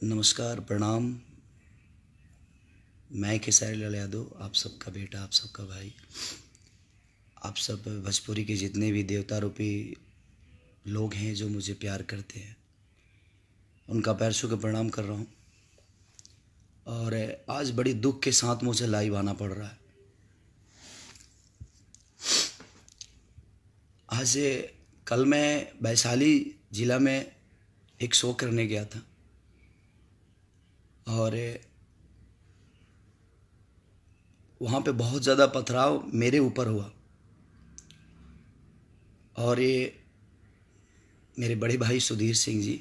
नमस्कार, प्रणाम। मैं खेसारी लाल यादव, आप सबका बेटा, आप सबका भाई, आप सब भोजपुरी के जितने भी देवता रूपी लोग हैं जो मुझे प्यार करते हैं, उनका पैर छू के प्रणाम कर रहा हूँ। और आज बड़ी दुख के साथ मुझे लाइव आना पड़ रहा है। आज कल मैं वैशाली ज़िला में एक शो करने गया था और वहाँ पे बहुत ज़्यादा पथराव मेरे ऊपर हुआ। और ये मेरे बड़े भाई सुधीर सिंह जी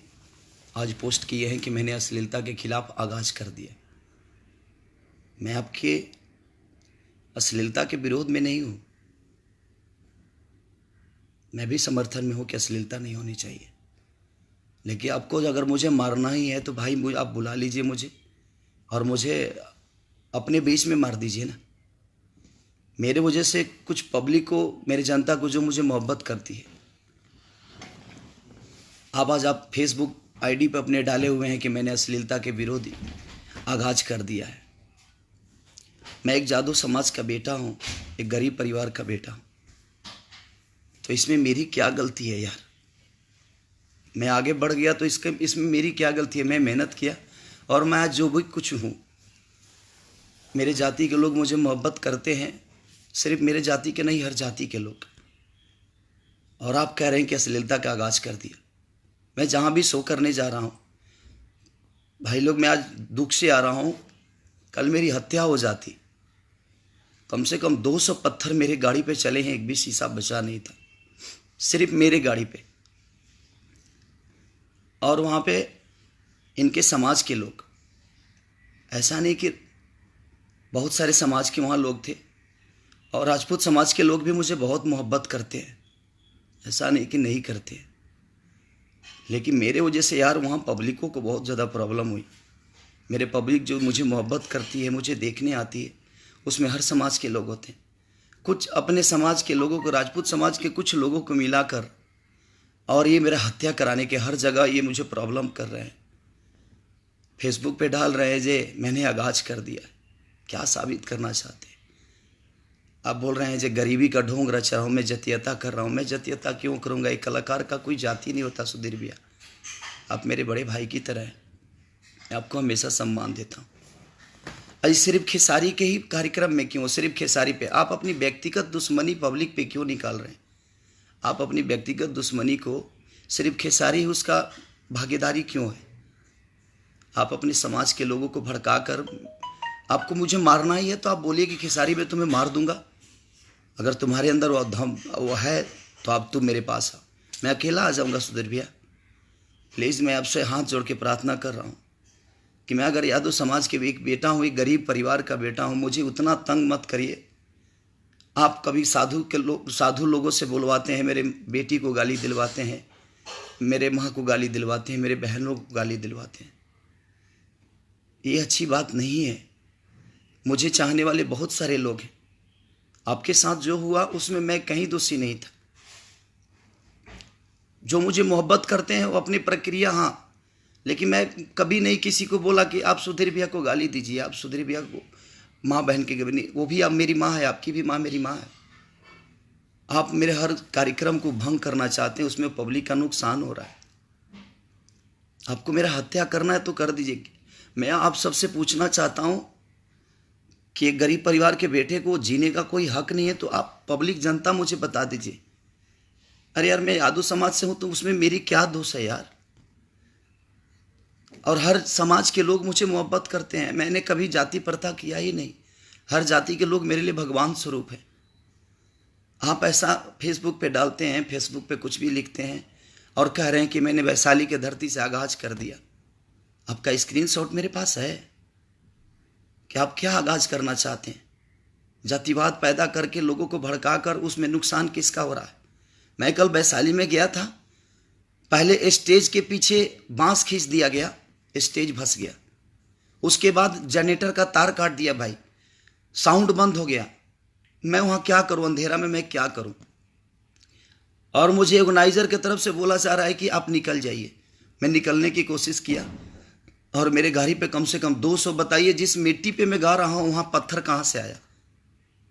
आज पोस्ट किए हैं कि मैंने अश्लीलता के खिलाफ आगाज़ कर दिया। मैं आपके अश्लीलता के विरोध में नहीं हूँ, मैं भी समर्थन में हूँ कि अश्लीलता नहीं होनी चाहिए, लेकिन आपको अगर मुझे मारना ही है तो भाई मुझे आप बुला लीजिए मुझे, और मुझे अपने बीच में मार दीजिए ना। मेरे वजह से कुछ पब्लिक को, मेरी जनता को जो मुझे मोहब्बत करती है, आज आप फेसबुक आईडी पर अपने डाले हुए हैं कि मैंने अश्लीलता के विरोधी आगाज कर दिया है। मैं एक जादू समाज का बेटा हूँ, एक गरीब परिवार का बेटा हूँ, तो इसमें मेरी क्या गलती है यार? मैं आगे बढ़ गया तो इसमें मेरी क्या गलती है? मैं मेहनत किया और मैं आज जो भी कुछ हूँ, मेरे जाति के लोग मुझे मोहब्बत करते हैं, सिर्फ मेरे जाति के नहीं, हर जाति के लोग। और आप कह रहे हैं कि अश्लीलता का आगाज कर दिया। मैं जहाँ भी शो करने जा रहा हूँ भाई लोग, मैं आज दुख से आ रहा हूँ। कल मेरी हत्या हो जाती, कम से कम 200 पत्थर मेरे गाड़ी पे चले हैं, एक भी शीशा बचा नहीं था, सिर्फ मेरे गाड़ी पे। और वहाँ पे इनके समाज के लोग, ऐसा नहीं कि बहुत सारे समाज के वहाँ लोग थे, और राजपूत समाज के लोग भी मुझे बहुत मोहब्बत करते हैं, ऐसा नहीं कि नहीं करते। लेकिन मेरे वजह से यार वहाँ पब्लिकों को बहुत ज़्यादा प्रॉब्लम हुई। मेरे पब्लिक जो मुझे मोहब्बत करती है, मुझे देखने आती है, उसमें हर समाज के लोग होते हैं। कुछ अपने समाज के लोगों को, राजपूत समाज के कुछ लोगों को मिलाकर, और ये मेरा हत्या कराने के हर जगह ये मुझे प्रॉब्लम कर रहे हैं। फेसबुक पे डाल रहे हैं जे मैंने आगाज कर दिया। क्या साबित करना चाहते हैं? आप बोल रहे हैं जे गरीबी का ढोंग रचा रहा हूँ, मैं जातीयता कर रहा हूँ। मैं जातीयता क्यों करूँगा? एक कलाकार का कोई जाति नहीं होता सुधीर भैया, आप मेरे बड़े भाई की तरह हैं, मैं आपको हमेशा सम्मान देता हूँ। आज सिर्फ खेसारी के ही कार्यक्रम में क्यों, सिर्फ खेसारी पे आप अपनी व्यक्तिगत दुश्मनी पब्लिक पे क्यों निकाल रहे हैं? आप अपनी व्यक्तिगत दुश्मनी को सिर्फ खेसारी उसका भागीदारी क्यों है? आप अपने समाज के लोगों को भड़का कर, आपको मुझे मारना ही है तो आप बोलिए कि खेसारी मैं तुम्हें मार दूंगा। अगर तुम्हारे अंदर वो है तो आप तुम मेरे पास आओ, मैं अकेला आ जाऊंगा। सुधीर भैया प्लीज़, मैं आपसे हाथ जोड़ के प्रार्थना कर रहा हूँ कि मैं अगर यादव समाज के एक बेटा हूँ, एक गरीब परिवार का बेटा हूँ, मुझे उतना तंग मत करिए। आप कभी साधु लोगों से बुलवाते हैं, मेरे बेटी को गाली दिलवाते हैं, मेरे माँ को गाली दिलवाते हैं, मेरे बहनों को गाली दिलवाते हैं। ये अच्छी बात नहीं है। मुझे चाहने वाले बहुत सारे लोग हैं। आपके साथ जो हुआ उसमें मैं कहीं दोषी नहीं था। जो मुझे मोहब्बत करते हैं वो अपनी प्रक्रिया, हाँ, लेकिन मैं कभी नहीं किसी को बोला कि आप सुधीर भैया को गाली दीजिए, आप सुधीर भैया को माँ बहन के नहीं, वो भी आप मेरी माँ है, आपकी भी माँ मेरी माँ है। आप मेरे हर कार्यक्रम को भंग करना चाहते हैं, उसमें पब्लिक का नुकसान हो रहा है। आपको मेरा हत्या करना है तो कर दीजिए। मैं आप सबसे पूछना चाहता हूँ कि एक गरीब परिवार के बेटे को जीने का कोई हक नहीं है, तो आप पब्लिक जनता मुझे बता दीजिए। अरे यार, मैं यादव समाज से हूँ तो उसमें मेरी क्या दोष है यार? और हर समाज के लोग मुझे मोहब्बत करते हैं, मैंने कभी जाति प्रथा किया ही नहीं। हर जाति के लोग मेरे लिए भगवान स्वरूप हैं। आप ऐसा फेसबुक पे डालते हैं, फेसबुक पे कुछ भी लिखते हैं और कह रहे हैं कि मैंने वैशाली के धरती से आगाज कर दिया। आपका स्क्रीनशॉट मेरे पास है कि आप क्या आगाज करना चाहते हैं? जातिवाद पैदा करके लोगों को भड़काकर उसमें नुकसान किसका हो रहा है? मैं कल वैशाली में गया था, पहले स्टेज के पीछे बांस खींच दिया गया, स्टेज फंस गया। उसके बाद जनरेटर का तार काट दिया भाई, साउंड बंद हो गया। मैं वहाँ क्या करूँ? अंधेरा में मैं क्या करूँ? और मुझे ऑर्गेनाइजर की तरफ से बोला जा रहा है कि आप निकल जाइए। मैं निकलने की कोशिश किया, और मेरे गाड़ी पे कम से कम 200, बताइए जिस मिट्टी पे मैं गा रहा हूँ वहाँ पत्थर कहाँ से आया?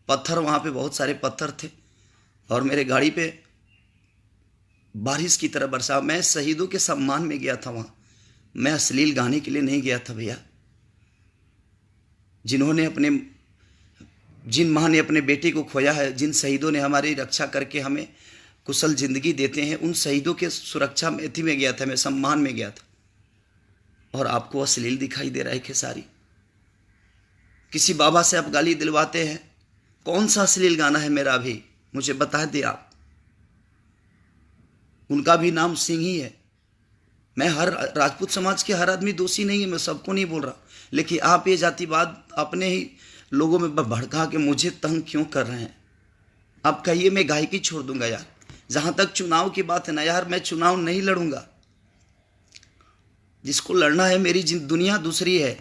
पत्थर, वहाँ पे बहुत सारे पत्थर थे और मेरे गाड़ी पे बारिश की तरह बरसा। मैं शहीदों के सम्मान में गया था वहाँ, मैं अश्लील गाने के लिए नहीं गया था भैया। जिन माँ ने अपने बेटे को खोया है, जिन शहीदों ने हमारी रक्षा करके हमें कुशल जिंदगी देते हैं, उन शहीदों के सुरक्षा में में गया था, मैं सम्मान में गया था। और आपको अश्लील दिखाई दे रहा है खेसारी? किसी बाबा से आप गाली दिलवाते हैं, कौन सा अश्लील गाना है मेरा? अभी मुझे बता दे आप। उनका भी नाम सिंह ही है। मैं हर राजपूत समाज के हर आदमी दोषी नहीं है, मैं सबको नहीं बोल रहा, लेकिन आप ये जातिवाद अपने ही लोगों में भड़का के मुझे तंग क्यों कर रहे हैं? आप कहिए मैं गायकी छोड़ दूंगा यार। जहां तक चुनाव की बात है ना यार, मैं चुनाव नहीं लड़ूंगा। जिसको लड़ना है, मेरी दुनिया दूसरी है।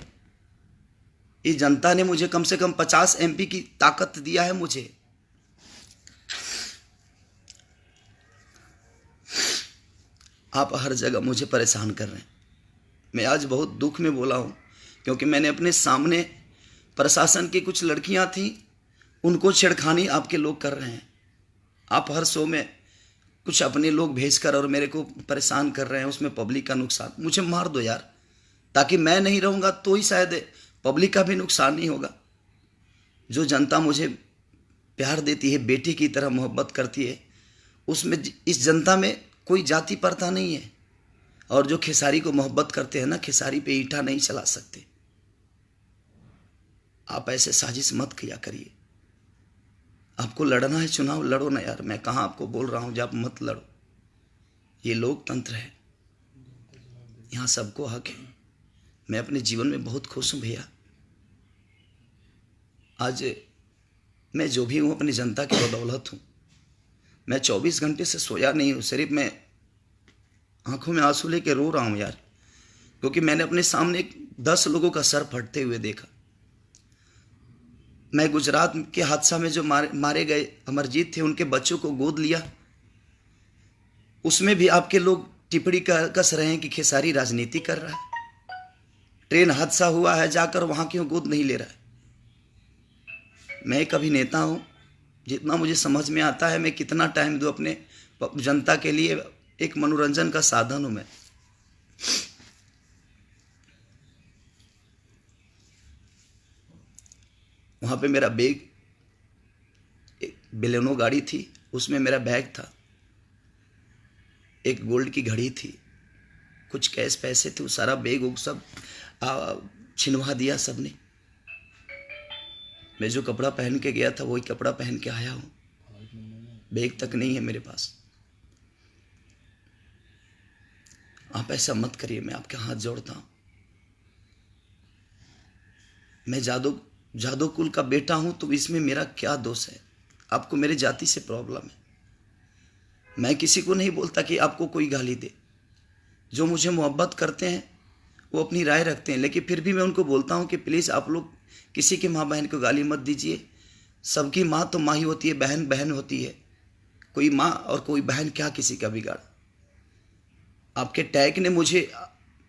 इस जनता ने मुझे कम से कम 50 MP की ताकत दिया है मुझे। आप हर जगह मुझे परेशान कर रहे हैं। मैं आज बहुत दुख में बोला हूं, क्योंकि मैंने अपने सामने प्रशासन की कुछ लड़कियां थीं, उनको छेड़खानी आपके लोग कर रहे हैं। आप हर शो में कुछ अपने लोग भेजकर और मेरे को परेशान कर रहे हैं, उसमें पब्लिक का नुकसान। मुझे मार दो यार, ताकि मैं नहीं रहूँगा तो ही शायद पब्लिक का भी नुकसान नहीं होगा। जो जनता मुझे प्यार देती है, बेटे की तरह मोहब्बत करती है, उसमें इस जनता में कोई जाति प्रथा नहीं है। और जो खेसारी को मोहब्बत करते हैं ना, खेसारी पे ईंटा नहीं चला सकते। आप ऐसे साजिश मत किया करिए। आपको लड़ना है चुनाव, लड़ो ना यार। मैं कहाँ आपको बोल रहा हूँ जब आप मत लड़ो। ये लोकतंत्र है, यहाँ सबको हक है। मैं अपने जीवन में बहुत खुश हूँ भैया। आज मैं जो भी हूँ अपनी जनता की बदौलत हूँ। मैं 24 घंटे से सोया नहीं हूँ, सिर्फ मैं आंखों में आंसू लेके रो रहा हूँ यार, क्योंकि मैंने अपने सामने 10 लोगों का सर फटते हुए देखा। मैं गुजरात के हादसा में जो मारे गए अमरजीत थे, उनके बच्चों को गोद लिया, उसमें भी आपके लोग टिप्पणी कस रहे हैं कि खेसारी राजनीति कर रहा है। ट्रेन हादसा हुआ है, जाकर वहां क्यों गोद नहीं ले रहा है? मैं एक अभिनेता हूं, जितना मुझे समझ में आता है मैं कितना टाइम दूं अपने जनता के लिए। एक मनोरंजन का साधन हूं मैं। वहां पे मेरा बैग, एक बेलेनो गाड़ी थी, उसमें मेरा बैग था, एक गोल्ड की घड़ी थी, कुछ कैश पैसे थे, सारा बैग वो सब छिनवा दिया सबने। मैं जो कपड़ा पहन के गया था वही कपड़ा पहन के आया हूँ, बैग तक नहीं है मेरे पास। आप ऐसा मत करिए, मैं आपके हाथ जोड़ता हूँ। मैं जादव कुल का बेटा हूं, तो इसमें मेरा क्या दोष है? आपको मेरी जाति से प्रॉब्लम है। मैं किसी को नहीं बोलता कि आपको कोई गाली दे। जो मुझे मोहब्बत करते हैं वो अपनी राय रखते हैं, लेकिन फिर भी मैं उनको बोलता हूं कि प्लीज़ आप लोग किसी की माँ बहन को गाली मत दीजिए। सबकी माँ तो माँ ही होती है, बहन बहन होती है। कोई माँ और कोई बहन क्या किसी का बिगाड़ा? आपके टैग ने मुझे,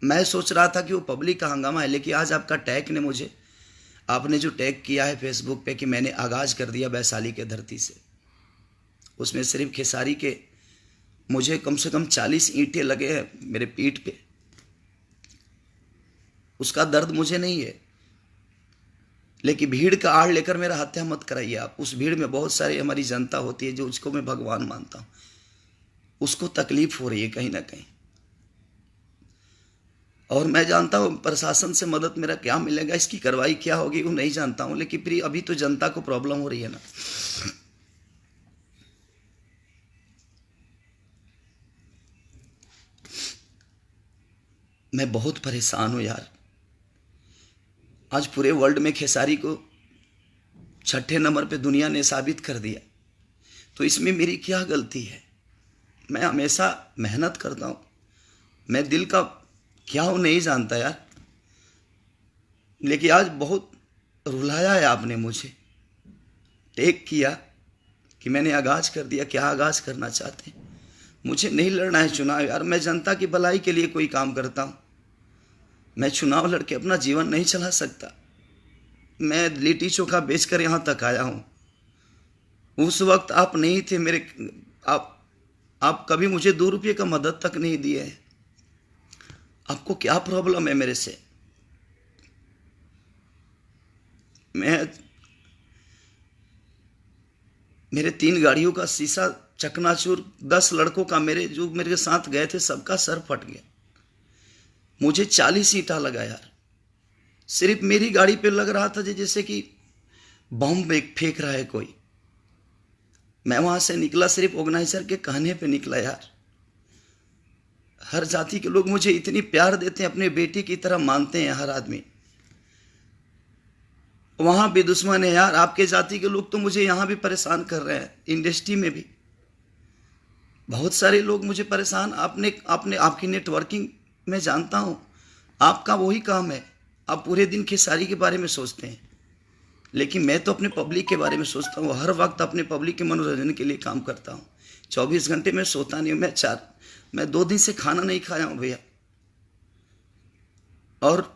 मैं सोच रहा था कि वो पब्लिक का हंगामा है, लेकिन आज आपका टैग ने मुझे, आपने जो टैग किया है फेसबुक पे कि मैंने आगाज़ कर दिया वैशाली के धरती से, उसमें सिर्फ खेसारी के मुझे कम से कम 40 ईंटें लगे हैं मेरे पीठ पे। उसका दर्द मुझे नहीं है, लेकिन भीड़ का आड़ लेकर मेरा हत्या मत कराइए आप। उस भीड़ में बहुत सारी हमारी जनता होती है, जो उसको मैं भगवान मानता हूँ, उसको तकलीफ हो रही है कहीं ना कहीं। और मैं जानता हूँ प्रशासन से मदद मेरा क्या मिलेगा, इसकी कार्रवाई क्या होगी वो नहीं जानता हूँ, लेकिन फिर अभी तो जनता को प्रॉब्लम हो रही है ना। मैं बहुत परेशान हूँ यार। आज पूरे वर्ल्ड में खेसारी को 6ठे नंबर पे दुनिया ने साबित कर दिया, तो इसमें मेरी क्या गलती है? मैं हमेशा मेहनत करता हूँ, मैं दिल का क्या हूँ नहीं जानता यार, लेकिन आज बहुत रुलाया है आपने मुझे। टेक किया कि मैंने आगाज़ कर दिया। क्या आगाज़ करना चाहते हैं? मुझे नहीं लड़ना है चुनाव यार। मैं जनता की भलाई के लिए कोई काम करता हूँ। मैं चुनाव लड़के अपना जीवन नहीं चला सकता। मैं लिट्टी चोखा बेचकर यहाँ तक आया हूँ। उस वक्त आप नहीं थे मेरे। आप कभी मुझे 2 रुपये का मदद तक नहीं दिए हैं। आपको क्या प्रॉब्लम है मेरे से? मेरे 3 गाड़ियों का शीशा चकनाचूर, 10 लड़कों का जो मेरे साथ गए थे सबका सर फट गया। मुझे 40 ईंटा लगा यार। सिर्फ मेरी गाड़ी पे लग रहा था जैसे कि बम फेंक रहा है कोई। मैं वहां से निकला सिर्फ ऑर्गेनाइजर के कहने पे निकला यार। हर जाति के लोग मुझे इतनी प्यार देते हैं, अपने बेटी की तरह मानते हैं हर आदमी। वहां भी दुश्मन है यार। आपके जाति के लोग तो मुझे यहां भी परेशान कर रहे हैं। इंडस्ट्री में भी बहुत सारे लोग मुझे परेशान। आपकी नेटवर्किंग मैं जानता हूं, आपका वही काम है। आप पूरे दिन खेसारी के बारे में सोचते हैं, लेकिन मैं तो अपने पब्लिक के बारे में सोचता हूँ। हर वक्त अपने पब्लिक के मनोरंजन के लिए काम करता हूँ। 24 घंटे में सोता नहीं हूँ। मैं 2 दिन से खाना नहीं खाया हूँ भैया, और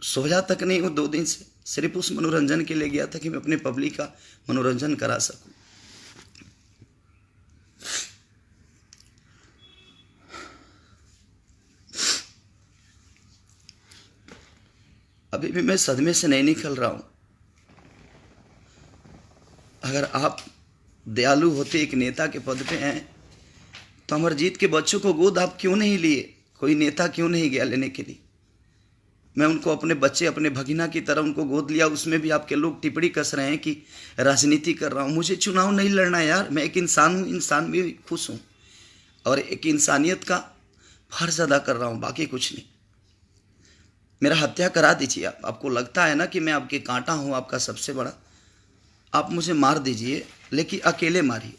सोया तक नहीं हूँ 2 दिन से। सिर्फ उस मनोरंजन के लिए गया था कि मैं अपने पब्लिक का मनोरंजन करा सकूं। अभी भी मैं सदमे से नहीं निकल रहा हूं। अगर आप दयालु होते, एक नेता के पद पे हैं, तो अमरजीत के बच्चों को गोद आप क्यों नहीं लिए? कोई नेता क्यों नहीं गया लेने के लिए? मैं उनको अपने बच्चे, अपने भगिना की तरह उनको गोद लिया। उसमें भी आपके लोग टिप्पणी कस रहे हैं कि राजनीति कर रहा हूँ। मुझे चुनाव नहीं लड़ना यार। मैं एक इंसान हूँ, इंसान भी खुश हूँ, और एक इंसानियत का फर्ज अदा कर रहा हूँ, बाकी कुछ नहीं। मेरा हत्या करा दीजिए आप। आपको लगता है ना कि मैं आपके कांटा हूँ, आपका सबसे बड़ा, आप मुझे मार दीजिए, लेकिन अकेले मारिए।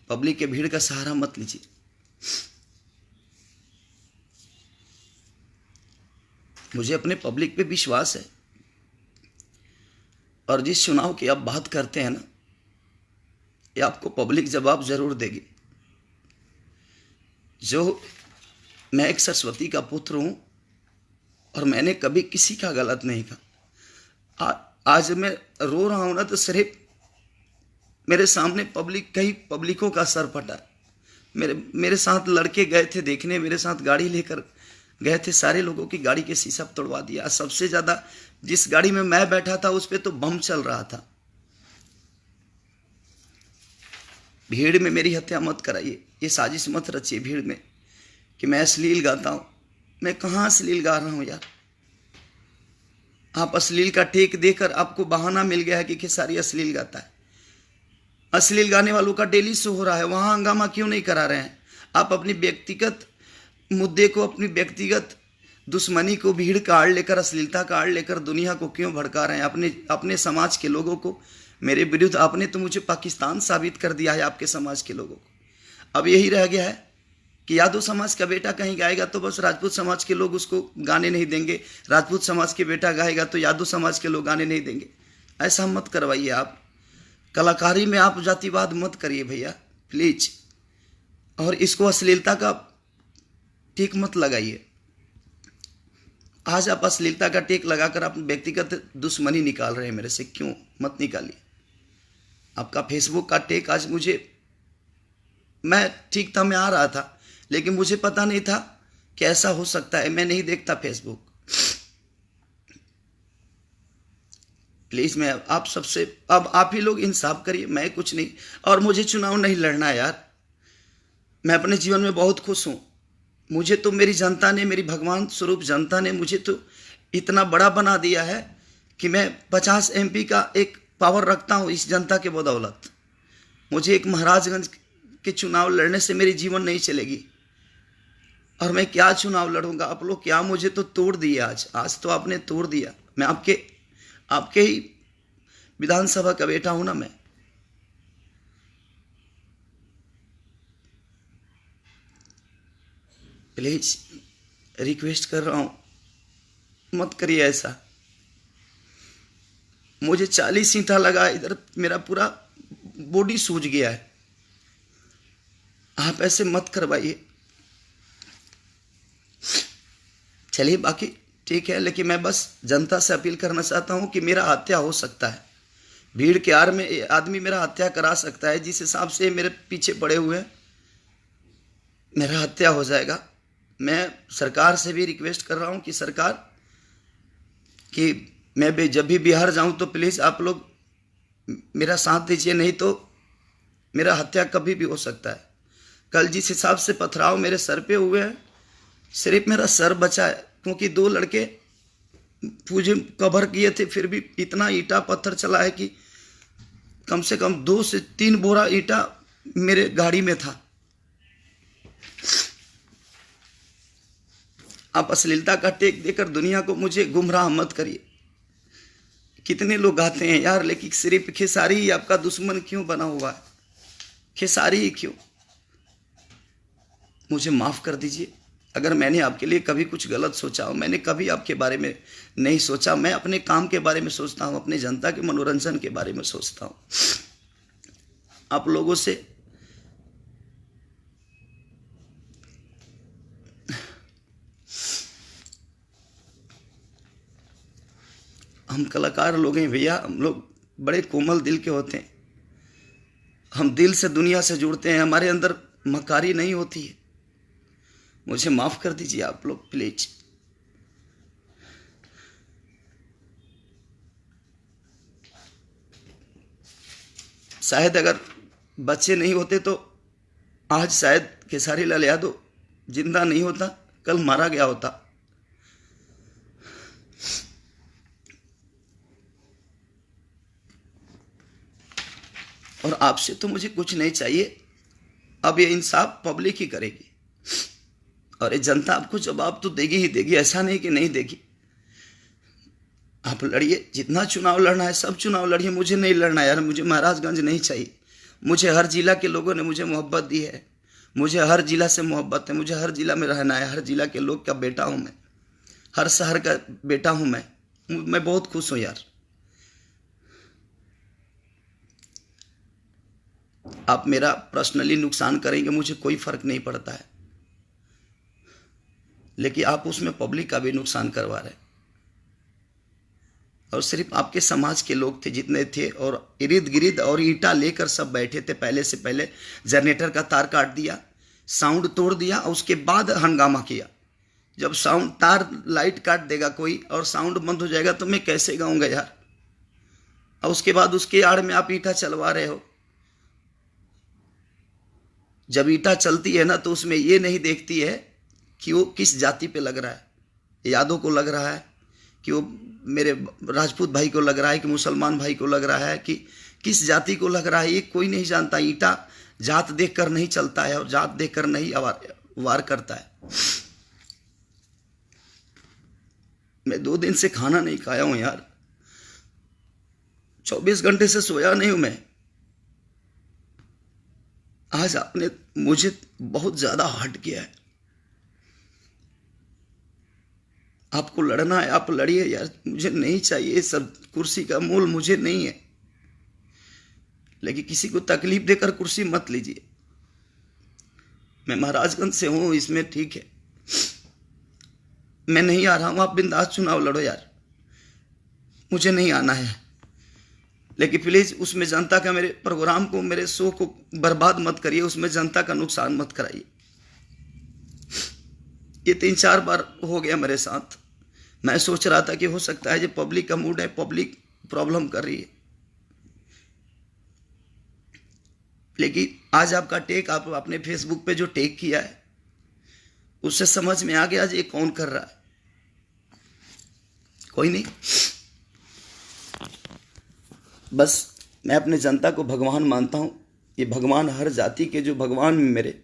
पब्लिक के भीड़ का सहारा मत लीजिए। मुझे अपने पब्लिक पे विश्वास है, और जिस चुनाव की आप बात करते हैं ना, ये आपको पब्लिक जवाब जरूर देगी। जो मैं एक सरस्वती का पुत्र हूं, और मैंने कभी किसी का गलत नहीं कहा। आज मैं रो रहा हूं ना, तो सिर्फ मेरे सामने कई पब्लिकों का सर फटा। मेरे साथ लड़के गए थे देखने, मेरे साथ गाड़ी लेकर गए थे, सारे लोगों की गाड़ी के शीशा तोड़वा दिया। सबसे ज्यादा जिस गाड़ी में मैं बैठा था उस पे तो बम चल रहा था। भीड़ में मेरी हत्या मत कराइए। ये साजिश मत रचिए भीड़ में कि मैं अश्लील गाता हूं। मैं कहां अश्लील गा रहा हूं यार? आप अश्लील का टेक देकर आपको बहाना मिल गया है कि खेसारी अश्लील गाता है। अश्लील गाने वालों का डेली शो हो रहा है, वहां हंगामा क्यों नहीं करा रहे हैं? आप अपनी व्यक्तिगत मुद्दे को, अपनी व्यक्तिगत दुश्मनी को भीड़ का आड़ लेकर, अश्लीलता का आड़ लेकर दुनिया को क्यों भड़का रहे हैं? अपने समाज के लोगों को मेरे विरुद्ध। आपने तो मुझे पाकिस्तान साबित कर दिया है, आपके समाज के लोगों को। अब यही रह गया है कि यादव समाज का बेटा कहीं गाएगा तो बस राजपूत समाज के लोग उसको गाने नहीं देंगे, राजपूत समाज के बेटा गाएगा तो यादव समाज के लोग गाने नहीं देंगे। ऐसा मत करवाइए आप। कलाकारी में आप जातिवाद मत करिए भैया, प्लीज। और इसको अश्लीलता का टेक मत लगाइए। आज आप अश्लीलता का टेक लगाकर आप व्यक्तिगत दुश्मनी निकाल रहे हैं मेरे से। क्यों मत निकालिए? आपका फेसबुक का टेक आज मैं ठीक था, मैं आ रहा था, लेकिन मुझे पता नहीं था कि ऐसा हो सकता है। मैं नहीं देखता फेसबुक। प्लीज मैं आप सबसे, अब आप ही लोग इंसाफ करिए, मैं कुछ नहीं। और मुझे चुनाव नहीं लड़ना यार। मैं अपने जीवन में बहुत खुश हूं। मुझे तो मेरी जनता ने, मेरी भगवान स्वरूप जनता ने मुझे तो इतना बड़ा बना दिया है कि मैं 50 MP का एक पावर रखता हूं इस जनता के बदौलत। मुझे एक महाराजगंज के चुनाव लड़ने से मेरी जीवन नहीं चलेगी। और मैं क्या चुनाव लड़ूंगा? आप लोग क्या मुझे तो तोड़ दिए आज तो आपने तोड़ दिया। मैं आपके ही विधानसभा का बेटा हूं ना। मैं प्लीज रिक्वेस्ट कर रहा हूं, मत करिए ऐसा। मुझे 40 ईंटा लगा, इधर मेरा पूरा बॉडी सूज गया है। आप ऐसे मत करवाइए। चलिए, बाकी ठीक है, लेकिन मैं बस जनता से अपील करना चाहता हूं कि मेरा हत्या हो सकता है, भीड़ के आड़ में आदमी मेरा हत्या करा सकता है। जिस हिसाब से मेरे पीछे पड़े हुए हैं, मेरा हत्या हो जाएगा। मैं सरकार से भी रिक्वेस्ट कर रहा हूं कि सरकार, कि मैं जब भी बिहार जाऊं तो प्लीज़ आप लोग मेरा साथ दीजिए, नहीं तो मेरा हत्या कभी भी हो सकता है। कल जिस हिसाब से पथराव मेरे सर पे हुए हैं, सिर्फ मेरा सर बचा है, क्योंकि 2 लड़के मुझे कवर किए थे, फिर भी इतना ईंटा पत्थर चला है कि कम से कम 2 से 3 बोरा ईंटा मेरे गाड़ी में था। आप अश्लीलता का टेक देकर दुनिया को मुझे गुमराह मत करिए। कितने लोग आते हैं यार, लेकिन सिर्फ खेसारी ही आपका दुश्मन क्यों बना हुआ है? खेसारी ही क्यों? मुझे माफ़ कर दीजिए अगर मैंने आपके लिए कभी कुछ गलत सोचा हो। मैंने कभी आपके बारे में नहीं सोचा। मैं अपने काम के बारे में सोचता हूँ, अपने जनता के मनोरंजन के बारे में सोचता हूँ। आप लोगों से हम कलाकार लोग हैं भैया, हम लोग बड़े कोमल दिल के होते हैं। हम दिल से दुनिया से जुड़ते हैं, हमारे अंदर मकारी नहीं होती है। मुझे माफ़ कर दीजिए आप लोग प्लीज। शायद अगर बच्चे नहीं होते तो आज शायद खेसारी लाल यादव जिंदा नहीं होता, कल मारा गया होता। और आपसे तो मुझे कुछ नहीं चाहिए। अब ये इंसाफ पब्लिक ही करेगी और ये जनता आपको जवाब तो देगी ही देगी, ऐसा नहीं कि नहीं देगी। आप लड़िए, जितना चुनाव लड़ना है सब चुनाव लड़िए। मुझे नहीं लड़ना यार, मुझे महाराजगंज नहीं चाहिए। मुझे हर जिला के लोगों ने मुझे मोहब्बत दी है, मुझे हर जिला से मोहब्बत है, मुझे हर जिला में रहना है। हर जिला के लोग का बेटा हूँ मैं, हर शहर का बेटा हूँ मैं बहुत खुश हूँ यार। आप मेरा पर्सनली नुकसान करेंगे, मुझे कोई फर्क नहीं पड़ता है, लेकिन आप उसमें पब्लिक का भी नुकसान करवा रहे हैं। और सिर्फ आपके समाज के लोग थे जितने थे, और इर्द गिर्द और ईंटा लेकर सब बैठे थे। पहले से पहले जनरेटर का तार काट दिया, साउंड तोड़ दिया, और उसके बाद हंगामा किया। जब साउंड तार लाइट काट देगा कोई और साउंड बंद हो जाएगा तो मैं कैसे गाऊंगा यार? और उसके बाद उसके आड़ में आप ईंटा चलवा रहे हो। जब ईंटा चलती है ना तो उसमें ये नहीं देखती है कि वो किस जाति पे लग रहा है, यादव को लग रहा है कि वो मेरे राजपूत भाई को लग रहा है कि मुसलमान भाई को लग रहा है कि किस जाति को लग रहा है, ये कोई नहीं जानता। ईंटा जात देखकर नहीं चलता है और जात देखकर नहीं वार करता है। मैं 2 दिन से खाना नहीं खाया हूं यार, 24 घंटे से सोया नहीं हूं मैं। आज आपने मुझे बहुत ज्यादा हर्ट किया है। आपको लड़ना है आप लड़िए यार, मुझे नहीं चाहिए सब कुर्सी का मोल मुझे नहीं है, लेकिन किसी को तकलीफ देकर कुर्सी मत लीजिए। मैं महाराजगंज से हूं, इसमें ठीक है, मैं नहीं आ रहा हूं। आप बिंदास चुनाव लड़ो यार, मुझे नहीं आना है, लेकिन प्लीज उसमें जनता का, मेरे प्रोग्राम को, मेरे शो को बर्बाद मत करिए, उसमें जनता का नुकसान मत कराइए। ये 3-4 बार हो गया मेरे साथ। मैं सोच रहा था कि हो सकता है जो पब्लिक का मूड है, पब्लिक प्रॉब्लम कर रही है, लेकिन आज आपका टेक, आप अपने फेसबुक पे जो टेक किया है उससे समझ में आ गया आज ये कौन कर रहा है। कोई नहीं, बस मैं अपने जनता को भगवान मानता हूँ। ये भगवान हर जाति के जो भगवान मेरे,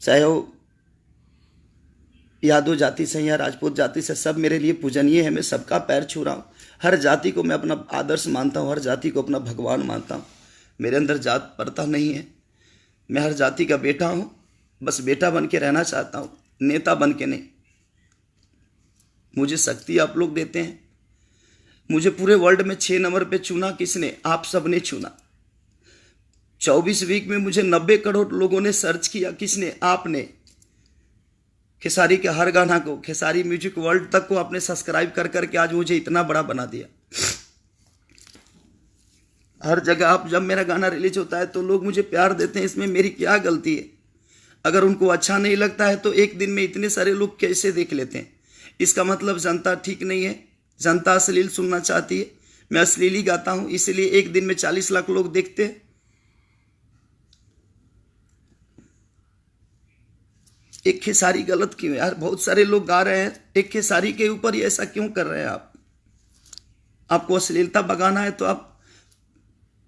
चाहे वो यादव जाति से या राजपूत जाति से, सब मेरे लिए पूजनीय है। मैं सबका पैर छू रहा हूँ। हर जाति को मैं अपना आदर्श मानता हूँ, हर जाति को अपना भगवान मानता हूँ। मेरे अंदर जात प्रथा नहीं है, मैं हर जाति का बेटा हूँ, बस बेटा बन के रहना चाहता हूँ, नेता बन के नहीं। मुझे शक्ति आप लोग देते हैं। मुझे पूरे वर्ल्ड में 6 नंबर पे चुना किसने? आप सबने चुना। 24 वीक में मुझे 90 करोड़ लोगों ने सर्च किया, किसने? आपने। खेसारी के हर गाना को, खेसारी म्यूजिक वर्ल्ड तक को आपने सब्सक्राइब कर करके आज मुझे इतना बड़ा बना दिया। हर जगह आप जब मेरा गाना रिलीज होता है तो लोग मुझे प्यार देते हैं, इसमें मेरी क्या गलती है? अगर उनको अच्छा नहीं लगता है तो एक दिन में इतने सारे लोग कैसे देख लेते हैं? इसका मतलब जनता ठीक नहीं है, जनता अश्लील सुनना चाहती है। मैं अश्लील ही गाता हूं, इसलिए एक दिन में 40 लाख लोग देखते हैं। एक खेसारी गलत क्यों यार? बहुत सारे लोग गा रहे हैं, एक खेसारी के ऊपर ही ऐसा क्यों कर रहे हैं आप? आपको अश्लीलता भगाना है तो आप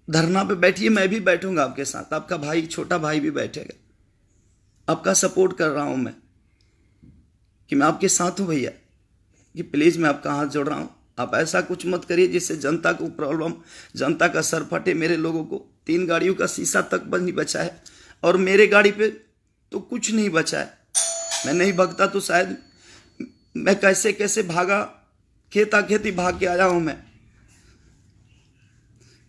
धरना पे बैठिए, मैं भी बैठूंगा आपके साथ, आपका भाई, छोटा भाई भी बैठेगा। आपका सपोर्ट कर रहा हूं मैं, कि मैं आपके साथ हूं भैया, कि प्लीज मैं आपका हाथ जोड़ रहा हूं। आप ऐसा कुछ मत करिए जिससे जनता को प्रॉब्लम, जनता का सर फटे। मेरे लोगों को 3 गाड़ियों का शीशा तक नहीं बचा है, और मेरे गाड़ी पे तो कुछ नहीं बचा है। मैं नहीं भगता तो शायद मैं कैसे कैसे भागा, खेता खेती भाग के आया हूं मैं।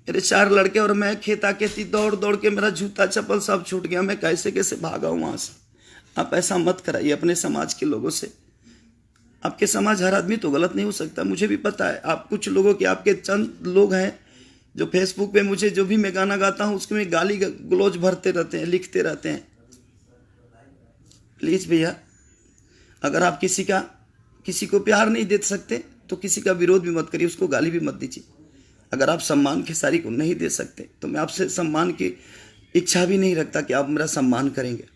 मेरे 4 लड़के और मैं खेता खेती दौड़ दौड़ के मेरा जूता चप्पल सब छूट गया, मैं कैसे कैसे भागा हूं वहां से। आप ऐसा मत कराइए अपने समाज के लोगों से। आपके समाज हर आदमी तो गलत नहीं हो सकता, मुझे भी पता है। आप कुछ लोगों के, आपके चंद लोग हैं जो फेसबुक पे मुझे जो भी मैं गाना गाता हूं उसमें गाली गलौज भरते रहते हैं, लिखते रहते हैं। प्लीज भैया, अगर आप किसी को प्यार नहीं दे सकते तो किसी का विरोध भी मत करिए, उसको गाली भी मत दीजिए। अगर आप सम्मान खेसारी को नहीं दे सकते तो मैं आपसे सम्मान की इच्छा भी नहीं रखता कि आप मेरा सम्मान करेंगे।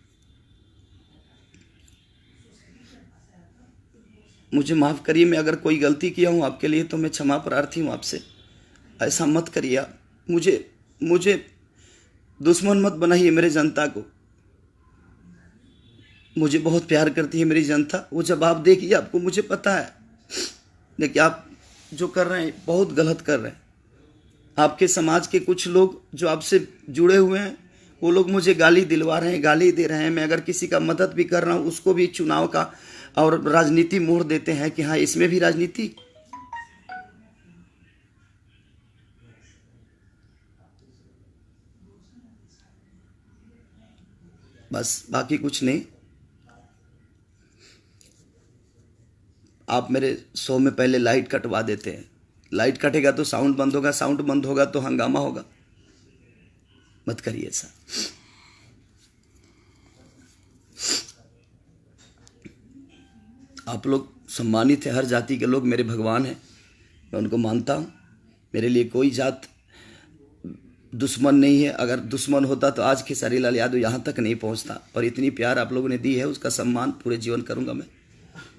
मुझे माफ़ करिए, मैं अगर कोई गलती किया हूँ आपके लिए तो मैं क्षमा प्रार्थी हूँ आपसे। ऐसा मत करिए आप, मुझे दुश्मन मत बनाइए मेरे जनता को। मुझे बहुत प्यार करती है मेरी जनता, वो जवाब देगी आपको, मुझे पता है। लेकिन आप जो कर रहे हैं बहुत गलत कर रहे हैं। आपके समाज के कुछ लोग जो आपसे जुड़े हुए हैं वो लोग मुझे गाली दिलवा रहे हैं, गाली दे रहे हैं। मैं अगर किसी का मदद भी कर रहा हूँ उसको भी चुनाव का और राजनीति मोड़ देते हैं कि हाँ इसमें भी राजनीति। बस, बाकी कुछ नहीं। आप मेरे शो में पहले लाइट कटवा देते हैं, लाइट कटेगा तो साउंड बंद होगा, साउंड बंद होगा तो हंगामा होगा। मत करिए ऐसा। आप लोग सम्मानित है, हर जाति के लोग मेरे भगवान हैं, मैं उनको मानता हूँ। मेरे लिए कोई जात दुश्मन नहीं है। अगर दुश्मन होता तो आज खेसारी लाल यादव यहाँ तक नहीं पहुँचता। और इतनी प्यार आप लोगों ने दी है, उसका सम्मान पूरे जीवन करूँगा मैं।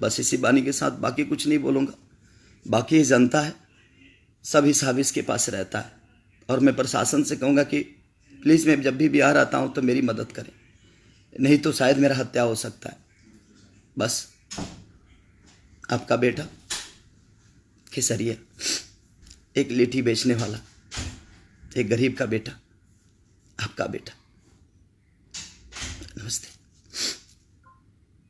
बस इसी बानी के साथ बाकी कुछ नहीं बोलूँगा। बाकी जनता है, सब हिसाब इसके पास रहता है। और मैं प्रशासन से कहूँगा कि प्लीज़ मैं जब भी बिहार आता हूँ तो मेरी मदद करें, नहीं तो शायद मेरा हत्या हो सकता है। बस, आपका बेटा खेसरिया, एक लिट्टी बेचने वाला, एक गरीब का बेटा, आपका बेटा। नमस्ते।